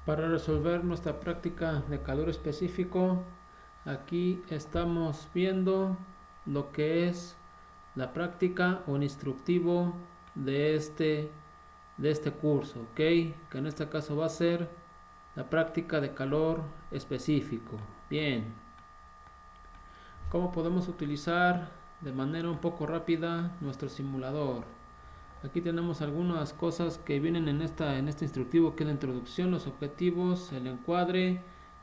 Para resolver nuestra práctica de calor específico, aquí estamos viendo lo que es la práctica o el instructivo de este curso, ¿ok? Que en este caso va a ser la práctica de calor específico. Bien, ¿cómo podemos utilizar de manera un poco rápida nuestro simulador? Aquí tenemos algunas cosas que vienen en este instructivo, que es la introducción, los objetivos, el encuadre,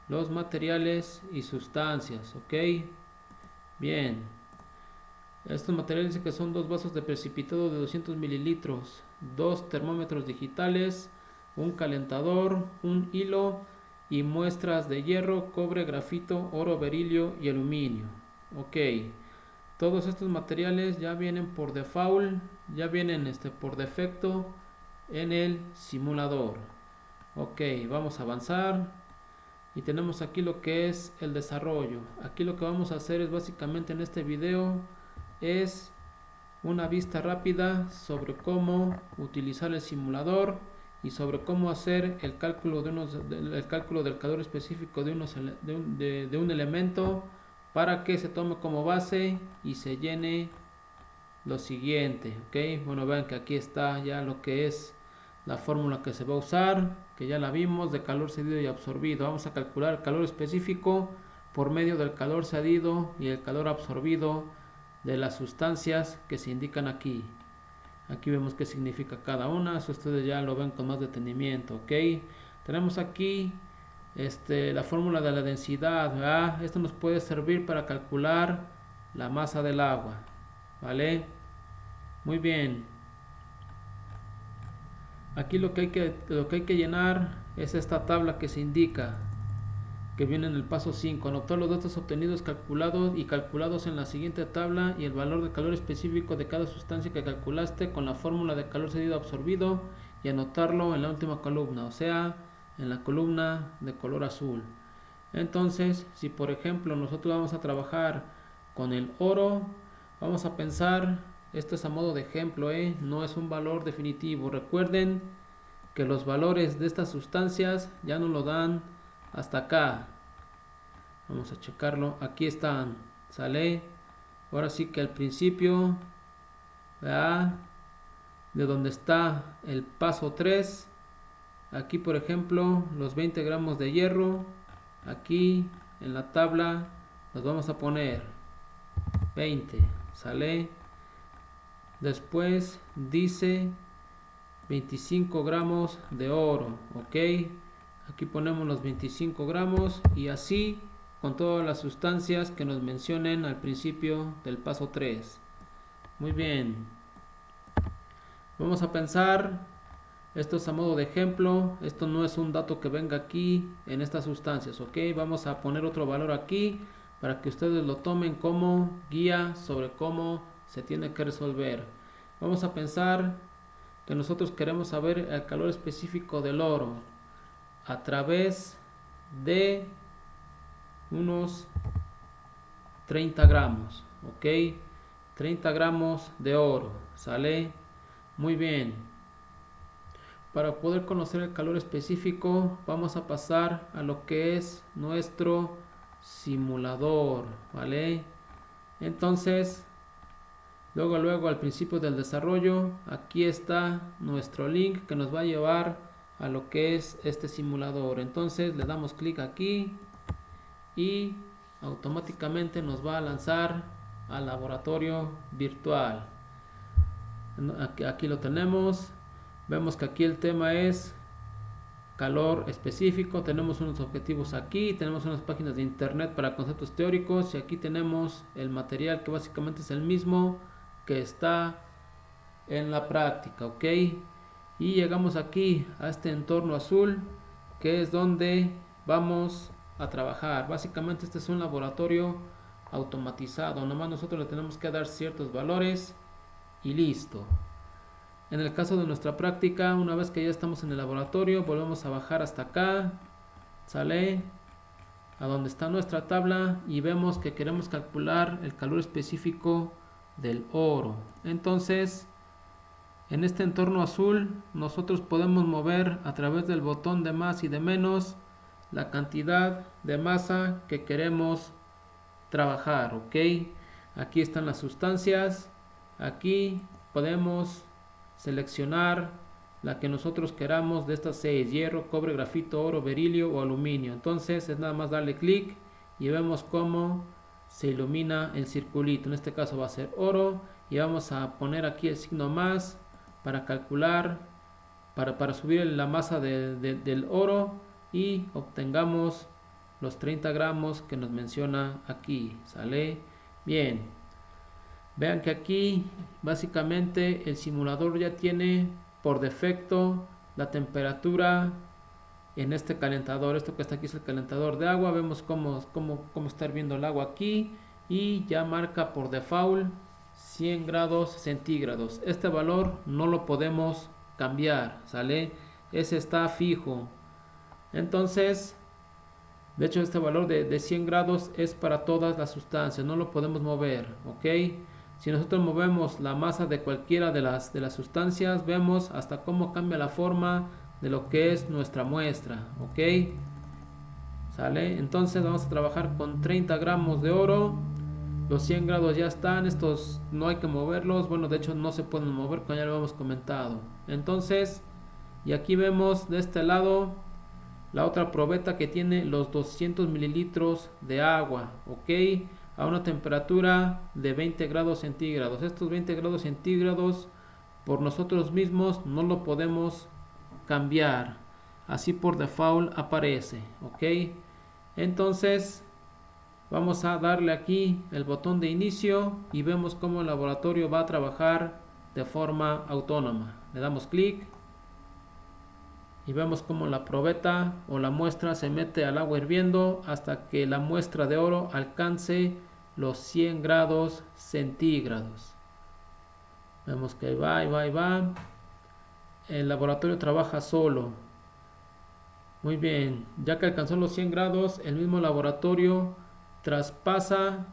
los materiales y sustancias, ¿ok? Bien, estos materiales dicen que son 2 vasos de precipitado de 200 mililitros, 2 termómetros digitales, un calentador, un hilo y muestras de hierro, cobre, grafito, oro, berilio y aluminio, ok. Todos estos materiales ya vienen por default, ya vienen por defecto en el simulador. Ok, vamos a avanzar y tenemos aquí lo que es el desarrollo. Aquí lo que vamos a hacer es básicamente en este video es una vista rápida sobre cómo utilizar el simulador y sobre cómo hacer el cálculo del calor específico de un elemento para que se tome como base y se llene lo siguiente, ok. Bueno, vean que aquí está ya lo que es la fórmula que se va a usar, que ya la vimos, de calor cedido y absorbido. Vamos a calcular el calor específico por medio del calor cedido y el calor absorbido de las sustancias que se indican aquí. Aquí vemos qué significa cada una, eso ustedes ya lo ven con más detenimiento, ok. Tenemos aquí la fórmula de la densidad, ¿verdad? Esto nos puede servir para calcular la masa del agua, ¿vale? Muy bien. Aquí lo que hay que llenar es esta tabla que se indica, que viene en el paso 5. Anotar los datos obtenidos calculados en la siguiente tabla y el valor de calor específico de cada sustancia que calculaste con la fórmula de calor cedido absorbido y anotarlo en la última columna, o sea, en la columna de color azul. Entonces, si por ejemplo nosotros vamos a trabajar con el oro, vamos a pensar, esto es a modo de ejemplo, no es un valor definitivo. Recuerden que los valores de estas sustancias ya nos lo dan hasta acá. Vamos a checarlo, aquí están, ¿sale? Ahora sí que al principio, ¿verdad?, de donde está el paso 3, aquí por ejemplo los 20 gramos de hierro, aquí en la tabla los vamos a poner 20, ¿sale? Después dice 25 gramos de oro, ok. Aquí ponemos los 25 gramos y así con todas las sustancias que nos mencionen al principio del paso 3. Muy bien. Vamos a pensar, esto es a modo de ejemplo, esto no es un dato que venga aquí en estas sustancias, ok. Vamos a poner otro valor aquí para que ustedes lo tomen como guía sobre cómo se tiene que resolver. Vamos a pensar que nosotros queremos saber el calor específico del oro a través de unos 30 gramos, ok. 30 gramos de oro, ¿sale? Muy bien. Para poder conocer el calor específico vamos a pasar a lo que es nuestro simulador, ¿vale? Entonces, luego al principio del desarrollo, aquí está nuestro link que nos va a llevar a lo que es este simulador. Entonces le damos clic aquí y automáticamente nos va a lanzar al laboratorio virtual. Aquí lo tenemos. Vemos que aquí el tema es calor específico. Tenemos unos objetivos aquí, tenemos unas páginas de internet para conceptos teóricos y aquí tenemos el material que básicamente es el mismo que está en la práctica, ok. Y llegamos aquí a este entorno azul, que es donde vamos a trabajar. Básicamente este es un laboratorio automatizado, nomás nosotros le tenemos que dar ciertos valores y listo. En el caso de nuestra práctica, una vez que ya estamos en el laboratorio, volvemos a bajar hasta acá, sale a donde está nuestra tabla y vemos que queremos calcular el calor específico del oro. Entonces En este entorno azul nosotros podemos mover a través del botón de más y de menos la cantidad de masa que queremos trabajar, ¿ok? Aquí están las sustancias. Aquí podemos seleccionar la que nosotros queramos de estas 6: hierro, cobre, grafito, oro, berilio o aluminio. Entonces es nada más darle clic y vemos cómo se ilumina el circulito. En este caso va a ser oro y vamos a poner aquí el signo más para calcular, para subir la masa del oro y obtengamos los 30 gramos que nos menciona aquí. ¿Sale? Bien. Vean que aquí básicamente el simulador ya tiene por defecto la temperatura en este calentador. Esto que está aquí es el calentador de agua. Vemos cómo está hirviendo el agua aquí y ya marca por default 100 grados centígrados. Este valor no lo podemos cambiar, ¿sale? Ese está fijo. Entonces, de hecho este valor de 100 grados es para todas las sustancias, no lo podemos mover, ¿ok? Si nosotros movemos la masa de cualquiera de las sustancias, vemos hasta cómo cambia la forma de lo que es nuestra muestra, ¿ok? ¿Sale? Entonces vamos a trabajar con 30 gramos de oro. Los 100 grados ya están, estos no hay que moverlos, bueno, de hecho no se pueden mover, como ya lo hemos comentado. Entonces, y aquí vemos de este lado la otra probeta que tiene los 200 mililitros de agua, ¿ok? A una temperatura de 20 grados centígrados. Estos 20 grados centígrados por nosotros mismos no lo podemos cambiar, así por default aparece, ¿ok? Entonces vamos a darle aquí el botón de inicio y vemos cómo el laboratorio va a trabajar de forma autónoma. Le damos clic y vemos cómo la probeta o la muestra se mete al agua hirviendo hasta que la muestra de oro alcance los 100 grados centígrados. Vemos que ahí va, ahí va, ahí va. El laboratorio trabaja solo. Muy bien, ya que alcanzó los 100 grados, el mismo laboratorio traspasa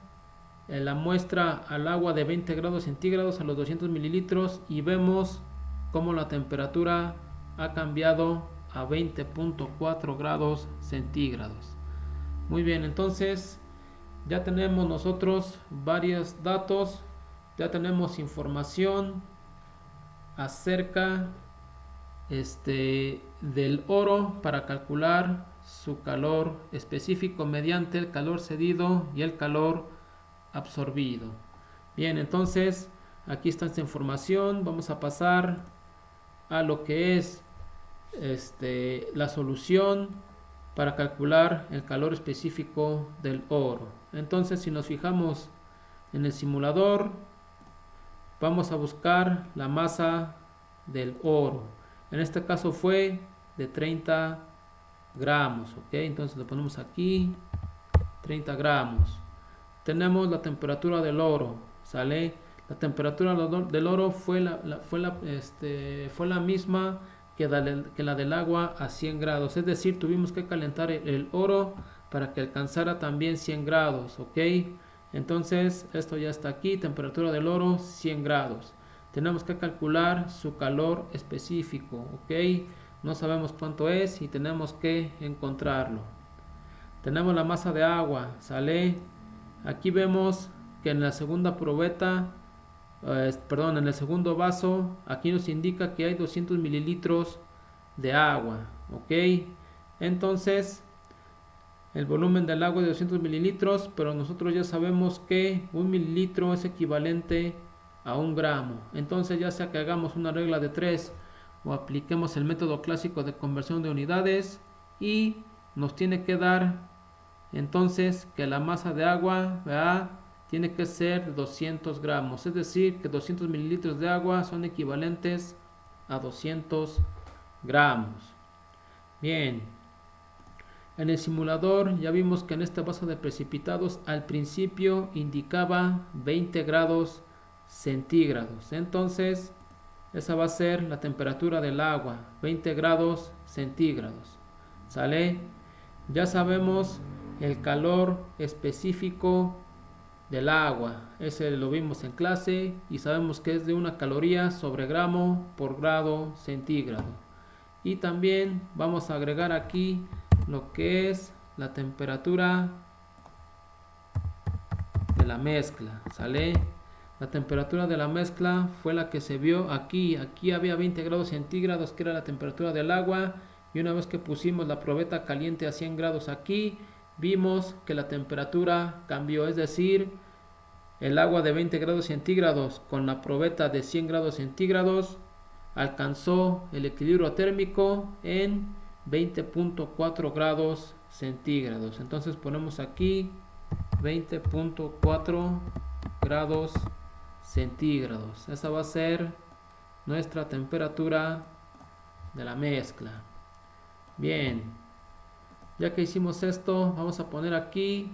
la muestra al agua de 20 grados centígrados a los 200 mililitros y vemos cómo la temperatura ha cambiado a 20.4 grados centígrados. Muy bien, entonces ya tenemos nosotros varios datos, ya tenemos información acerca del oro para calcular su calor específico mediante el calor cedido y el calor absorbido. Bien, entonces aquí está esta información. Vamos a pasar a lo que es la solución para calcular el calor específico del oro. Entonces, si nos fijamos en el simulador, vamos a buscar la masa del oro. En este caso fue de 30 gramos, ¿ok? Entonces lo ponemos aquí, 30 gramos. Tenemos la temperatura del oro, ¿sale? La temperatura del oro fue la misma que la del agua a 100 grados. Es decir, tuvimos que calentar el oro para que alcanzara también 100 grados, ¿ok? Entonces, esto ya está aquí, temperatura del oro 100 grados. Tenemos que calcular su calor específico, ¿ok? No sabemos cuánto es y tenemos que encontrarlo. Tenemos la masa de agua, ¿sale? Aquí vemos que en la segunda probeta, en el segundo vaso, aquí nos indica que hay 200 mililitros de agua, ¿ok? Entonces, el volumen del agua es de 200 mililitros, pero nosotros ya sabemos que 1 mililitro es equivalente a 1 gramo. Entonces, ya sea que hagamos una regla de 3 o apliquemos el método clásico de conversión de unidades, y nos tiene que dar entonces que la masa de agua, ¿verdad?, tiene que ser de 200 gramos. Es decir, que 200 mililitros de agua son equivalentes a 200 gramos. Bien. En el simulador ya vimos que en este vaso de precipitados al principio indicaba 20 grados centígrados. Entonces, esa va a ser la temperatura del agua, 20 grados centígrados. ¿Sale? Ya sabemos el calor específico del agua. Ese lo vimos en clase y sabemos que es de 1 caloría sobre gramo por grado centígrado. Y también vamos a agregar aquí lo que es la temperatura de la mezcla, ¿sale? La temperatura de la mezcla fue la que se vio aquí. Aquí había 20 grados centígrados, que era la temperatura del agua. Y una vez que pusimos la probeta caliente a 100 grados aquí, vimos que la temperatura cambió. Es decir, el agua de 20 grados centígrados con la probeta de 100 grados centígrados alcanzó el equilibrio térmico en 20.4 grados centígrados. Entonces ponemos aquí 20.4 grados centígrados. Esa va a ser nuestra temperatura de la mezcla. Bien, ya que hicimos esto, vamos a poner aquí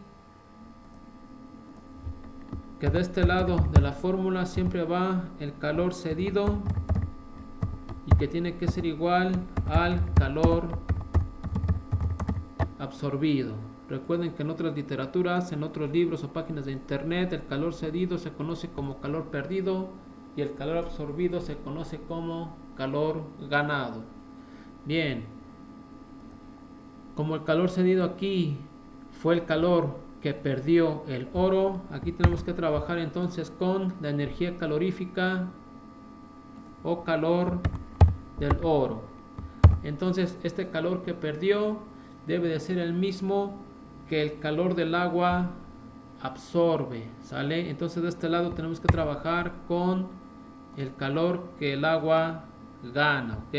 que de este lado de la fórmula siempre va el calor cedido y que tiene que ser igual al calor absorbido. Recuerden que en otras literaturas, en otros libros o páginas de internet, el calor cedido se conoce como calor perdido y el calor absorbido se conoce como calor ganado. Bien, como el calor cedido aquí fue el calor que perdió el oro, aquí tenemos que trabajar entonces con la energía calorífica o calor del oro. Entonces este calor que perdió debe de ser el mismo que el calor del agua absorbe, ¿sale? Entonces de este lado tenemos que trabajar con el calor que el agua gana, ¿ok?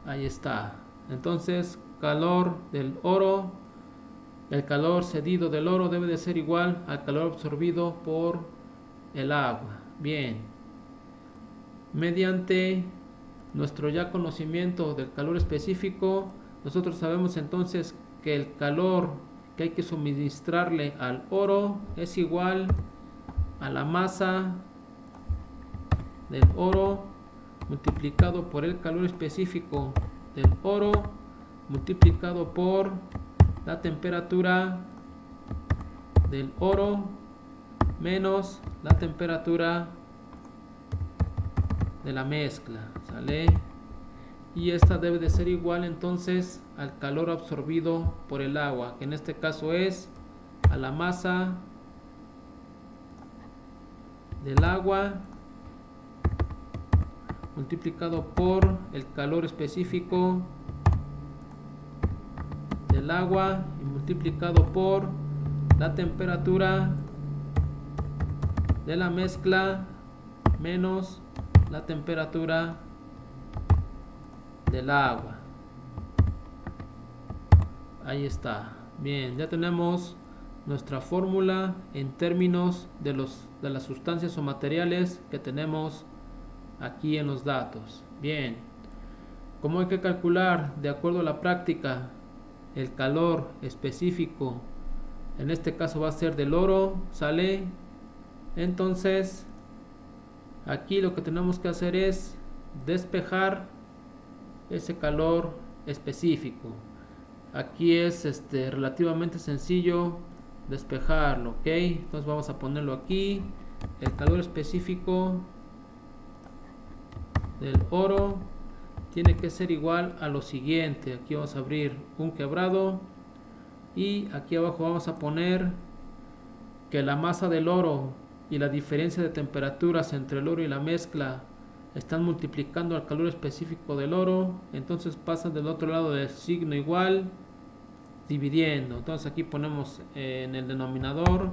Ahí está. Entonces calor del oro, el calor cedido del oro debe de ser igual al calor absorbido por el agua. Bien, mediante nuestro ya conocimiento del calor específico, nosotros sabemos entonces que el calor que hay que suministrarle al oro es igual a la masa del oro multiplicado por el calor específico del oro multiplicado por la temperatura del oro menos la temperatura de la mezcla, ¿sale? Y esta debe de ser igual entonces al calor absorbido por el agua, que en este caso es a la masa del agua multiplicado por el calor específico del agua y multiplicado por la temperatura de la mezcla menos la temperatura del agua. Ahí está. Bien, ya tenemos nuestra fórmula en términos de las sustancias o materiales que tenemos aquí en los datos. Bien, ¿cómo hay que calcular de acuerdo a la práctica el calor específico? En este caso va a ser del oro, ¿sale? Entonces aquí lo que tenemos que hacer es despejar ese calor específico. Aquí es relativamente sencillo despejarlo, ¿ok? Entonces vamos a ponerlo aquí. El calor específico del oro tiene que ser igual a lo siguiente. Aquí vamos a abrir un quebrado y aquí abajo vamos a poner que la masa del oro y la diferencia de temperaturas entre el oro y la mezcla están multiplicando al calor específico del oro. Entonces pasa del otro lado del signo igual dividiendo. Entonces aquí ponemos en el denominador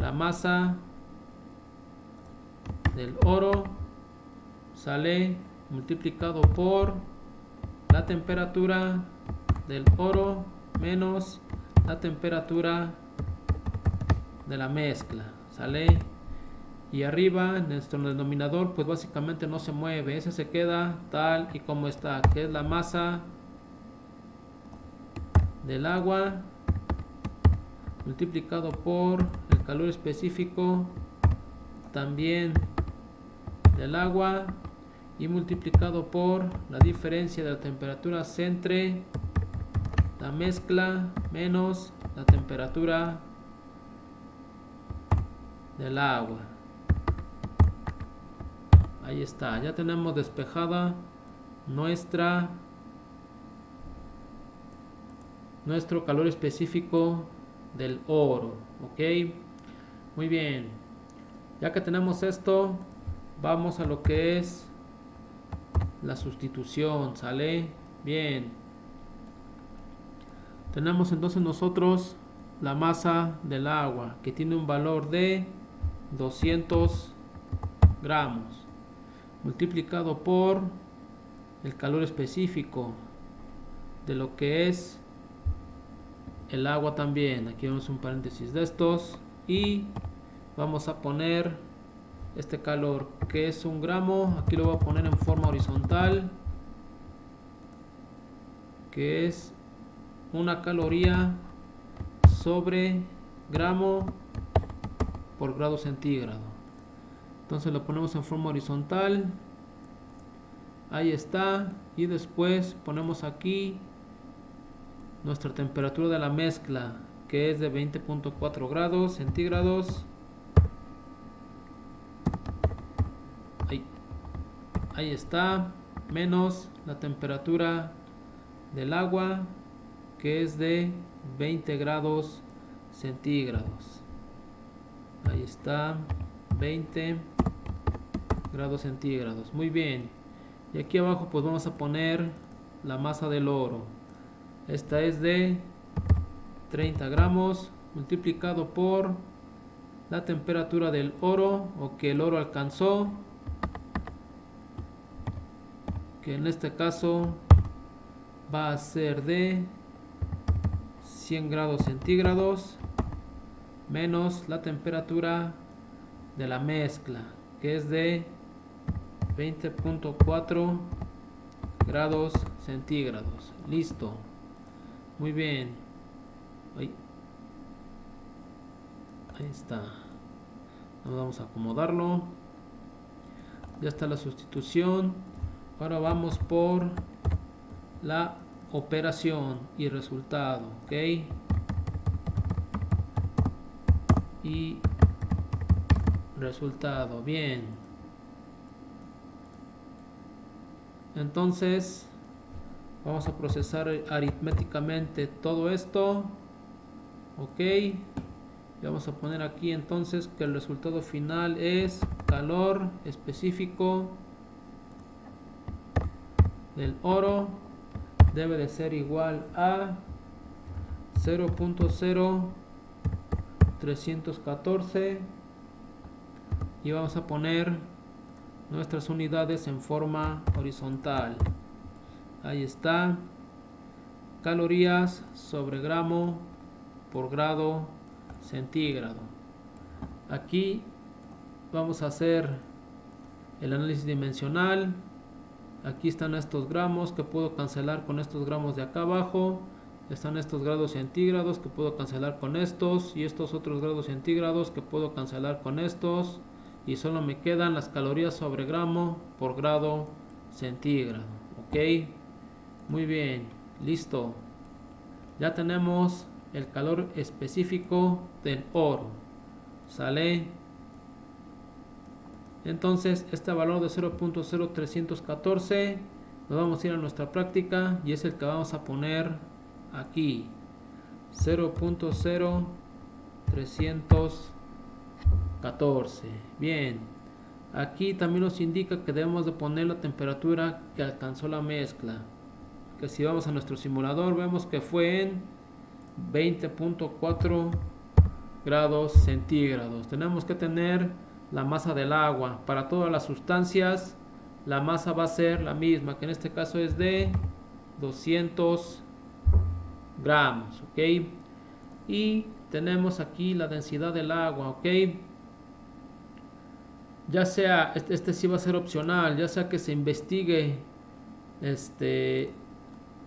la masa del oro, sale multiplicado por la temperatura del oro menos la temperatura de la mezcla, sale. Y arriba nuestro denominador pues básicamente no se mueve, ese se queda tal y como está, que es la masa del agua multiplicado por el calor específico también del agua y multiplicado por la diferencia de las temperaturas entre la mezcla menos la temperatura del agua. Ahí está, ya tenemos despejada nuestro calor específico del oro. Ok, muy bien. Ya que tenemos esto, vamos a lo que es la sustitución. ¿Sale? Bien. Tenemos entonces nosotros la masa del agua, que tiene un valor de 200 gramos multiplicado por el calor específico de lo que es el agua también. Aquí vemos un paréntesis de estos y vamos a poner este calor, que es 1 gramo. Aquí lo voy a poner en forma horizontal, que es 1 caloría sobre gramo por grado centígrado. Entonces lo ponemos en forma horizontal. Ahí está. Y después ponemos aquí nuestra temperatura de la mezcla, que es de 20.4 grados centígrados. Ahí está. Menos la temperatura del agua, que es de 20 grados centígrados. Ahí está, 20 grados centígrados. Muy bien. Y aquí abajo pues vamos a poner la masa del oro. Esta es de 30 gramos multiplicado por la temperatura del oro, o que el oro alcanzó, que en este caso va a ser de 100 grados centígrados, menos la temperatura de la mezcla, que es de 20.4 grados centígrados. Listo. Muy bien. Ahí está. Vamos a acomodarlo. Ya está la sustitución. Ahora vamos por la operación y resultado. Ok. Y resultado. Bien. Entonces vamos a procesar aritméticamente todo esto. Ok. Y vamos a poner aquí entonces que el resultado final es calor específico del oro debe de ser igual a 0.0314, y vamos a poner nuestras unidades en forma horizontal. Ahí está. Calorías sobre gramo por grado centígrado. Aquí vamos a hacer el análisis dimensional. Aquí están estos gramos que puedo cancelar con estos gramos de acá abajo. Están estos grados centígrados que puedo cancelar con estos, y estos otros grados centígrados que puedo cancelar con estos, y solo me quedan las calorías sobre gramo por grado centígrado. Ok, muy bien, listo. Ya tenemos el calor específico del oro. ¿Sale? Entonces este valor de 0.0314 nos vamos a ir a nuestra práctica, y es el que vamos a poner aquí. 0.0314. Bien, aquí también nos indica que debemos de poner la temperatura que alcanzó la mezcla, que si vamos a nuestro simulador vemos que fue en 20.4 grados centígrados. Tenemos que tener la masa del agua. Para todas las sustancias la masa va a ser la misma, que en este caso es de 200 gramos. Ok, y tenemos aquí la densidad del agua. Ok, ya sea este sí va a ser opcional, ya sea que se investigue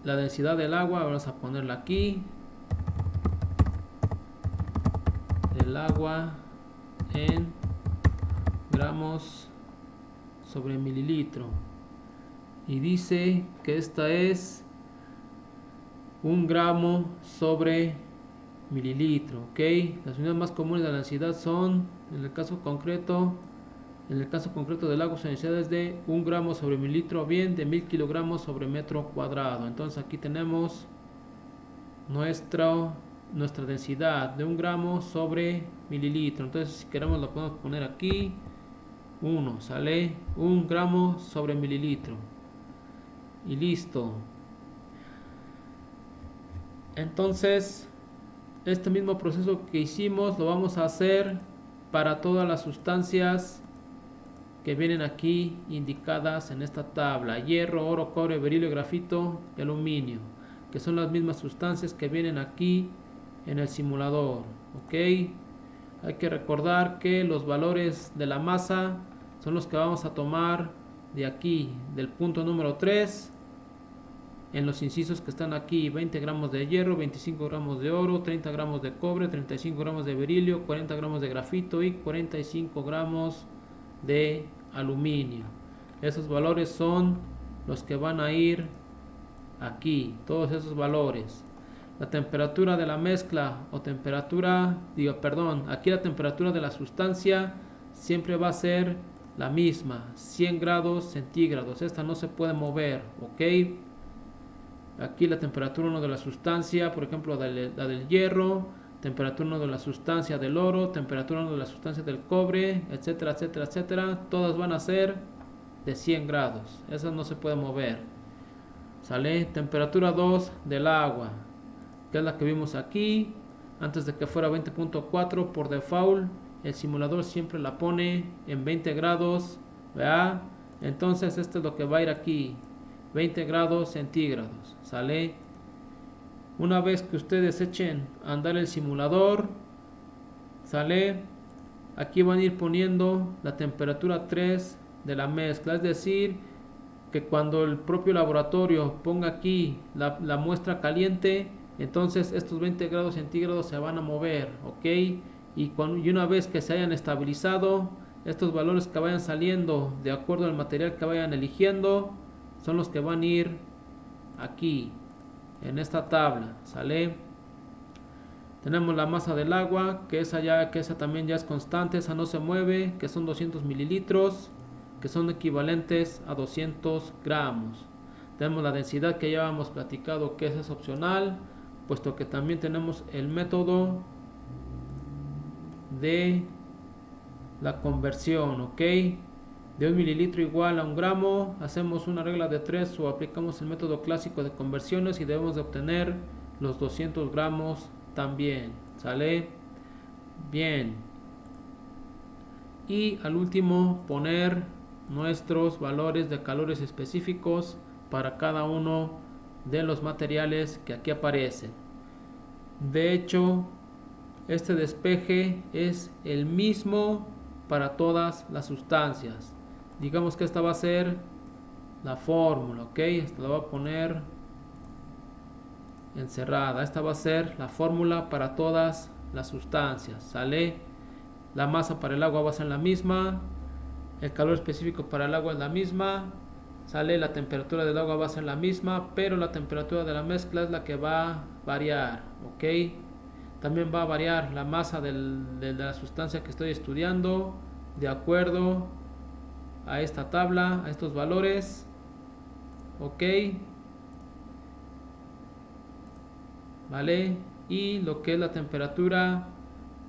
la densidad del agua. Vamos a ponerla aquí, el agua en gramos sobre mililitro, y dice que esta es 1 gramo sobre mililitro, ok. Las unidades más comunes de la densidad son, en el caso concreto del agua, su densidad es de 1 gramo sobre mililitro, o bien de 1000 kilogramos sobre metro cuadrado. Entonces aquí tenemos nuestra densidad de 1 gramo sobre mililitro. Entonces si queremos lo podemos poner aquí, 1, sale 1 gramo sobre mililitro y listo. Entonces este mismo proceso que hicimos lo vamos a hacer para todas las sustancias que vienen aquí indicadas en esta tabla: hierro, oro, cobre, berilio, grafito y aluminio, que son las mismas sustancias que vienen aquí en el simulador, ok. Hay que recordar que los valores de la masa son los que vamos a tomar de aquí, del punto número 3, en los incisos que están aquí: 20 gramos de hierro, 25 gramos de oro, 30 gramos de cobre, 35 gramos de berilio, 40 gramos de grafito y 45 gramos de aluminio. Esos valores son los que van a ir aquí, todos esos valores. La temperatura de la mezcla o aquí la temperatura de la sustancia siempre va a ser la misma, 100 grados centígrados. Esta no se puede mover, ok. Aquí la temperatura 1 de la sustancia, por ejemplo la del hierro, temperatura 1 de la sustancia del oro, temperatura 1 de la sustancia del cobre, etcétera, etcétera, etcétera. Todas van a ser de 100 grados. Esas no se puede mover. ¿Sale? Temperatura 2 del agua, que es la que vimos aquí. Antes de que fuera 20.4 por default, el simulador siempre la pone en 20 grados, ¿verdad? Entonces esto es lo que va a ir aquí, 20 grados centígrados, ¿sale? Una vez que ustedes echen a andar el simulador, ¿sale? Aquí van a ir poniendo la temperatura 3 de la mezcla, es decir, que cuando el propio laboratorio ponga aquí la muestra caliente, entonces estos 20 grados centígrados se van a mover, ¿ok? Y una vez que se hayan estabilizado, estos valores que vayan saliendo de acuerdo al material que vayan eligiendo son los que van a ir aquí en esta tabla, ¿sale? Tenemos la masa del agua, que esa también ya es constante, esa no se mueve, que son 200 mililitros, que son equivalentes a 200 gramos. Tenemos la densidad, que ya habíamos platicado que esa es opcional, puesto que también tenemos el método de la conversión, ok. De 1 mililitro igual a 1 gramo, hacemos una regla de 3 o aplicamos el método clásico de conversiones y debemos de obtener los 200 gramos también, ¿sale? Bien. Y al último poner nuestros valores de calores específicos para cada uno de los materiales que aquí aparecen. De hecho, este despeje es el mismo para todas las sustancias. Digamos que esta va a ser la fórmula, ok. Esta la voy a poner encerrada. Esta va a ser la fórmula para todas las sustancias, ¿sale? La masa para el agua va a ser la misma, el calor específico para el agua es la misma, ¿sale? La temperatura del agua va a ser la misma, pero la temperatura de la mezcla es la que va a variar, ok. También va a variar la masa de la sustancia que estoy estudiando de acuerdo a esta tabla, a estos valores, ok. ¿Vale? Y lo que es la temperatura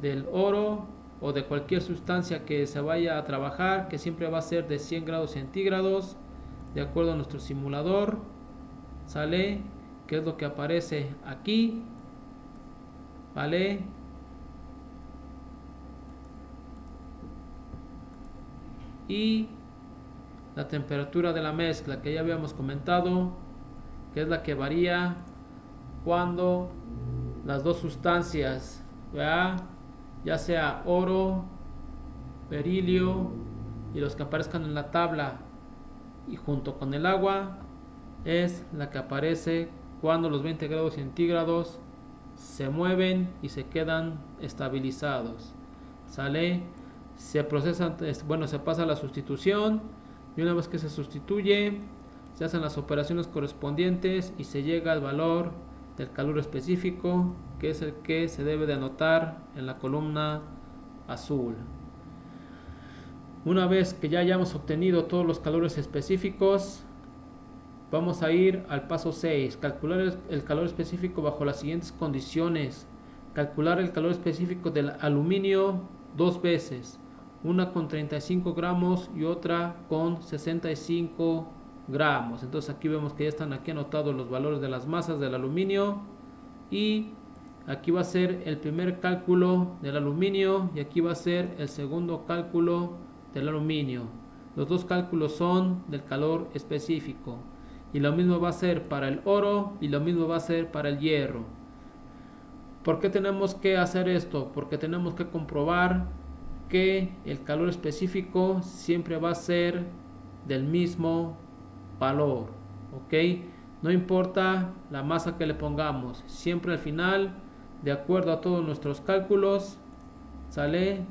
del oro o de cualquier sustancia que se vaya a trabajar, que siempre va a ser de 100 grados centígrados, de acuerdo a nuestro simulador, ¿sale? Que es lo que aparece aquí, ¿vale? Y la temperatura de la mezcla, que ya habíamos comentado, que es la que varía cuando las dos sustancias, ¿verdad?, ya sea oro, berilio y los que aparezcan en la tabla y junto con el agua, es la que aparece cuando los 20 grados centígrados se mueven y se quedan estabilizados, ¿sale? Se procesa, se pasa a la sustitución, y una vez que se sustituye se hacen las operaciones correspondientes y se llega al valor del calor específico, que es el que se debe de anotar en la columna azul. Una vez que ya hayamos obtenido todos los calores específicos, vamos a ir al paso 6, calcular el calor específico bajo las siguientes condiciones. Calcular el calor específico del aluminio dos veces, una con 35 gramos y otra con 65 gramos. Entonces aquí vemos que ya están aquí anotados los valores de las masas del aluminio, y aquí va a ser el primer cálculo del aluminio y aquí va a ser el segundo cálculo del aluminio. Los dos cálculos son del calor específico, y lo mismo va a ser para el oro y lo mismo va a ser para el hierro. ¿Por qué tenemos que hacer esto? Porque tenemos que comprobar que el calor específico siempre va a ser del mismo valor, ¿ok? No importa la masa que le pongamos, siempre al final, de acuerdo a todos nuestros cálculos, sale,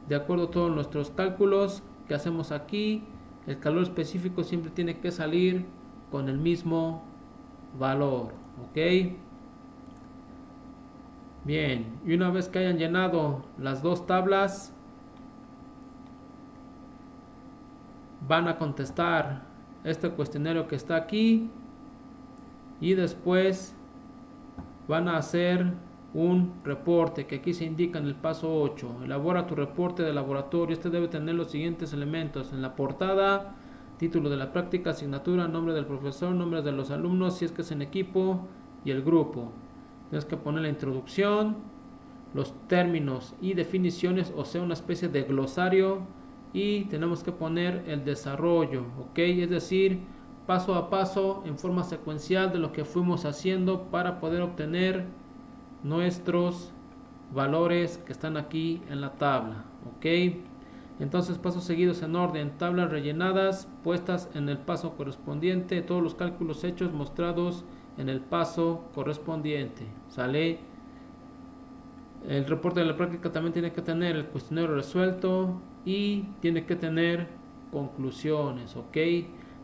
de acuerdo a todos nuestros cálculos que hacemos aquí, el calor específico siempre tiene que salir con el mismo valor, ¿ok? Bien, y una vez que hayan llenado las dos tablas, van a contestar este cuestionario que está aquí, y después van a hacer un reporte que aquí se indica en el paso 8. Elabora tu reporte de laboratorio. Este debe tener los siguientes elementos: en la portada, título de la práctica, asignatura, nombre del profesor, nombres de los alumnos si es que es en equipo, y el grupo. Tienes que poner la introducción, los términos y definiciones, o sea, una especie de glosario, y tenemos que poner el desarrollo, ¿ok? Es decir, paso a paso, en forma secuencial de lo que fuimos haciendo para poder obtener nuestros valores que están aquí en la tabla, ¿ok? Entonces, pasos seguidos en orden: tablas rellenadas, puestas en el paso correspondiente, todos los cálculos hechos mostrados en el paso correspondiente, ¿sale? El reporte de la práctica también tiene que tener el cuestionario resuelto y tiene que tener conclusiones, ¿ok?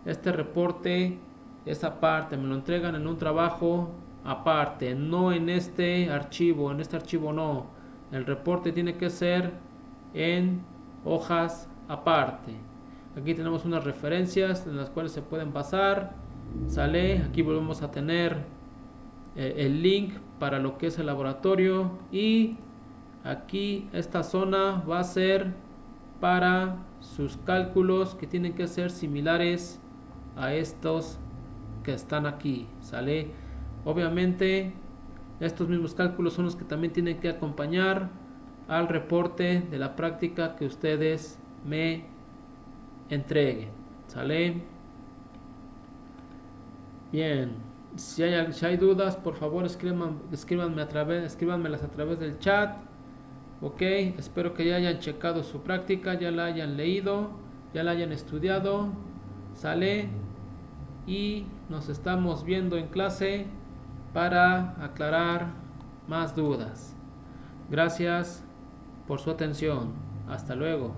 Este reporte es aparte, me lo entregan en un trabajo aparte, no en este archivo no. El reporte tiene que ser en hojas aparte. Aquí tenemos unas referencias en las cuales se pueden basar, sale. Aquí volvemos a tener el link para lo que es el laboratorio, y aquí esta zona va a ser para sus cálculos que tienen que ser similares a estos que están aquí, sale. Obviamente estos mismos cálculos son los que también tienen que acompañar al reporte de la práctica que ustedes me entreguen, sale. Bien, si hay dudas, por favor escríbanmelas a través del chat. Ok, espero que ya hayan checado su práctica, ya la hayan leído, ya la hayan estudiado, sale. Y nos estamos viendo en clase para aclarar más dudas. Gracias por su atención. Hasta luego.